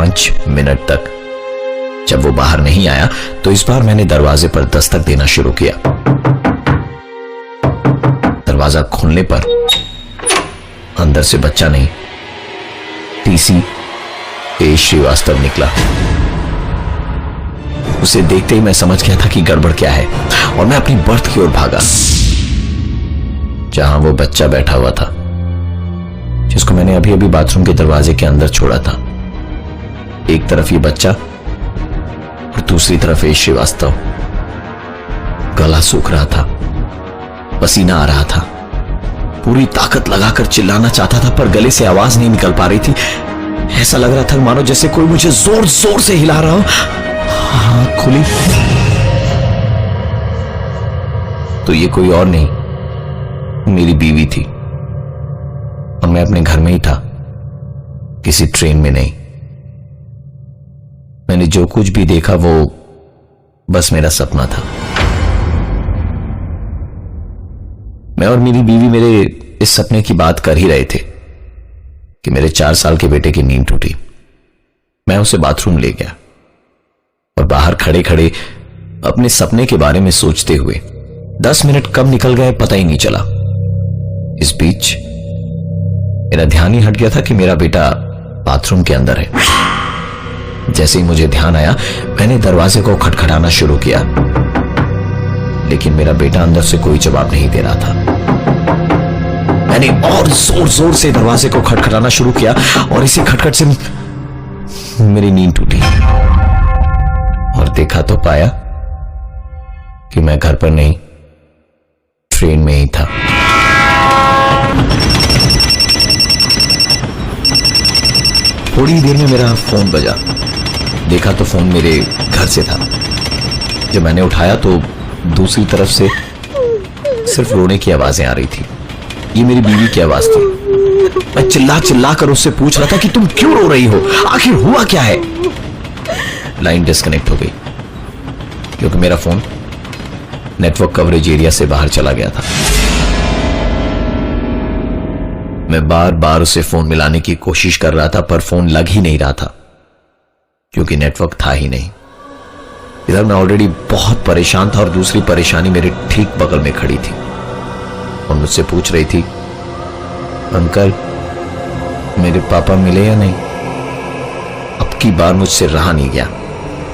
5 minute तक। जब वो बाहर नहीं आया तो इस बार मैंने दरवाजे पर दस्तक देना शुरू किया। दरवाजा खोलने पर अंदर से बच्चा नहीं, टीसी ए श्रीवास्तव निकला। उसे देखते ही मैं समझ गया था कि गड़बड़ क्या है और मैं अपनी बर्थ की ओर भागा, जहां वो बच्चा बैठा हुआ था जिसको मैंने अभी अभी बाथरूम के दरवाजे के अंदर छोड़ा था। एक तरफ ये बच्चा और दूसरी तरफ ए श्रीवास्तव। गला सूख रहा था, पसीना आ रहा था, पूरी ताकत लगाकर चिल्लाना चाहता था पर गले से आवाज नहीं निकल पा रही थी। ऐसा लग रहा था मानो जैसे कोई मुझे जोर जोर से हिला रहा हो। आंख खुली तो ये कोई और नहीं, मेरी बीवी थी और मैं अपने घर में ही था, किसी ट्रेन में नहीं। मैंने जो कुछ भी देखा वो बस मेरा सपना था। मैं और मेरी बीवी मेरे इस सपने की बात कर ही रहे थे कि मेरे 4 साल के बेटे की नींद टूटी। मैं उसे बाथरूम ले गया और बाहर खड़े खड़े अपने सपने के बारे में सोचते हुए 10 मिनट कब निकल गए पता ही नहीं चला। इस बीच मेरा ध्यान ही हट गया था कि मेरा बेटा बाथरूम के अंदर है। जैसे ही मुझे ध्यान आया मैंने दरवाजे को खटखटाना शुरू किया, लेकिन मेरा बेटा अंदर से कोई जवाब नहीं दे रहा था। मैंने और जोर जोर से दरवाजे को खटखटाना शुरू किया और इसी खटखट से मेरी नींद टूटी और देखा तो पाया कि मैं घर पर नहीं, ट्रेन में ही था। थोड़ी देर में मेरा फोन बजा। देखा तो फोन मेरे घर से था। जब मैंने उठाया तो दूसरी तरफ से सिर्फ रोने की आवाजें आ रही थी। ये मेरी बीवी की आवाज थी। मैं चिल्ला चिल्ला कर उससे पूछ रहा था कि तुम क्यों रो रही हो, आखिर हुआ क्या है। लाइन डिस्कनेक्ट हो गई क्योंकि मेरा फोन नेटवर्क कवरेज एरिया से बाहर चला गया था। मैं बार बार उसे फोन मिलाने की कोशिश कर रहा था पर फोन लग ही नहीं रहा था क्योंकि नेटवर्क था ही नहीं। इधर मैं ऑलरेडी बहुत परेशान था और दूसरी परेशानी मेरे ठीक बगल में खड़ी थी और मुझसे पूछ रही थी, अंकल मेरे पापा मिले या नहीं। अब की बार मुझसे रहा नहीं गया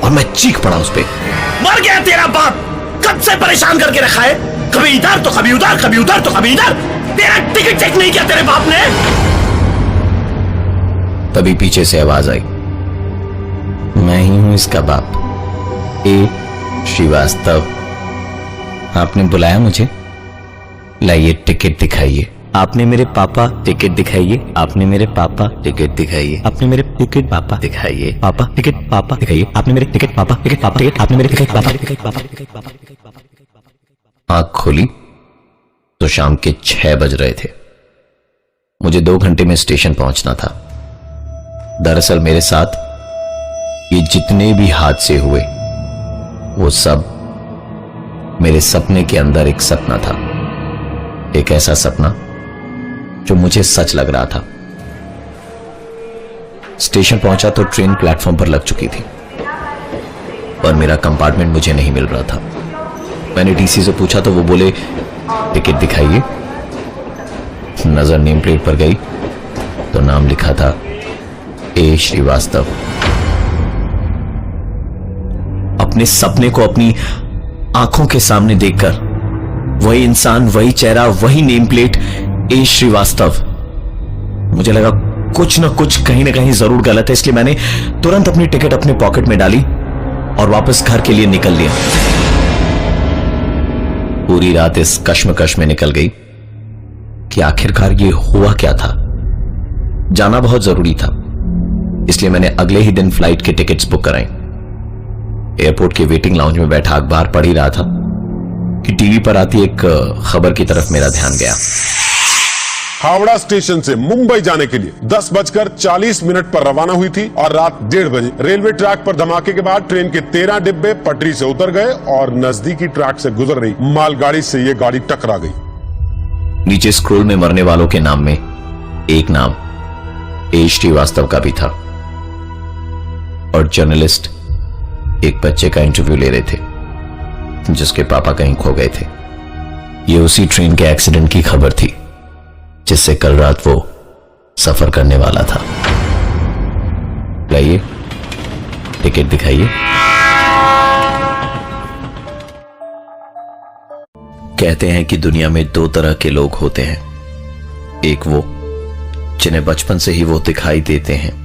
और मैं चीख पड़ा उस पे, मर गया तेरा बाप, कब से परेशान करके रखा है, कभी इधर तो कभी उधर, कभी उधर तो कभी इधर, तेरा टिकट चेक नहीं किया तेरे बाप ने। तभी पीछे से आवाज आई, मैं ही हूं इसका बाप, ए श्रीवास्तव। आपने बुलाया मुझे, लाइए टिकट दिखाइए। आपने मेरे पापा टिकट दिखाइए, आपने मेरे पापा टिकट दिखाइए, आपने मेरे टिकट पापा दिखाइए, पापा टिकट पापा दिखाइए, आपने मेरे टिकट पापा टिकट पापा टिकट, आपने मेरे टिकट पापा टिकट पापा टिकट पापा टिकट पापा। आंख खोली तो शाम के 6 बज रहे थे। मुझे 2 घंटे में स्टेशन पहुंचना था। दरअसल मेरे साथ ये जितने भी हादसे हुए वो सब मेरे सपने के अंदर एक सपना था, एक ऐसा सपना जो मुझे सच लग रहा था। स्टेशन पहुंचा तो ट्रेन प्लेटफॉर्म पर लग चुकी थी पर मेरा कंपार्टमेंट मुझे नहीं मिल रहा था। मैंने टीसी से पूछा तो वो बोले टिकट दिखाइए। नजर नेम प्लेट पर गई तो नाम लिखा था ए श्रीवास्तव। अपने सपने को अपनी आंखों के सामने देखकर वही इंसान, वही चेहरा, वही नेम प्लेट, ए श्रीवास्तव। मुझे लगा कुछ न कुछ कहीं ना कहीं जरूर गलत है, इसलिए मैंने तुरंत अपनी टिकट अपने पॉकेट में डाली और वापस घर के लिए निकल लिया। पूरी रात इस कश्मकश में निकल गई कि आखिरकार ये हुआ क्या था। जाना बहुत जरूरी था, इसलिए मैंने अगले ही दिन फ्लाइट के टिकट्स बुक कराई। एयरपोर्ट के वेटिंग लाउंज में बैठा अखबार पढ़ ही रहा था कि टीवी पर आती एक खबर की तरफ मेरा ध्यान गया। हावड़ा स्टेशन से मुंबई जाने के लिए 10:40 पर रवाना हुई थी और रात 1:30 बजे रेलवे ट्रैक पर धमाके के बाद ट्रेन के 13 डिब्बे पटरी से उतर गए और नजदीकी ट्रैक से गुजर रही मालगाड़ी से ये गाड़ी टकरा गई। नीचे स्क्रोल में मरने वालों के नाम में एक नाम ए श्रीवास्तव का भी था। और जर्नलिस्ट एक बच्चे का इंटरव्यू ले रहे थे जिसके पापा कहीं खो गए थे। ये उसी ट्रेन के एक्सीडेंट की खबर थी जिससे कल रात वो सफर करने वाला था। लाइए, टिकट दिखाइए। कहते हैं कि दुनिया में दो तरह के लोग होते हैं, एक वो जिन्हें बचपन से ही वो दिखाई देते हैं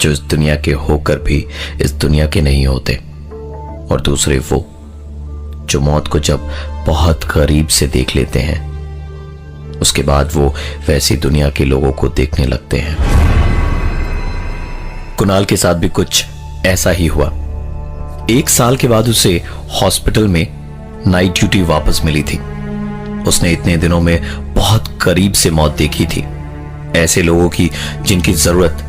जो इस दुनिया के होकर भी इस दुनिया के नहीं होते, और दूसरे वो जो मौत को जब बहुत करीब से देख लेते हैं उसके बाद वो वैसी दुनिया के लोगों को देखने लगते हैं। कुणाल के साथ भी कुछ ऐसा ही हुआ। 1 साल के बाद उसे हॉस्पिटल में नाइट ड्यूटी वापस मिली थी। उसने इतने दिनों में बहुत करीब से मौत देखी थी, ऐसे लोगों की जिनकी जरूरत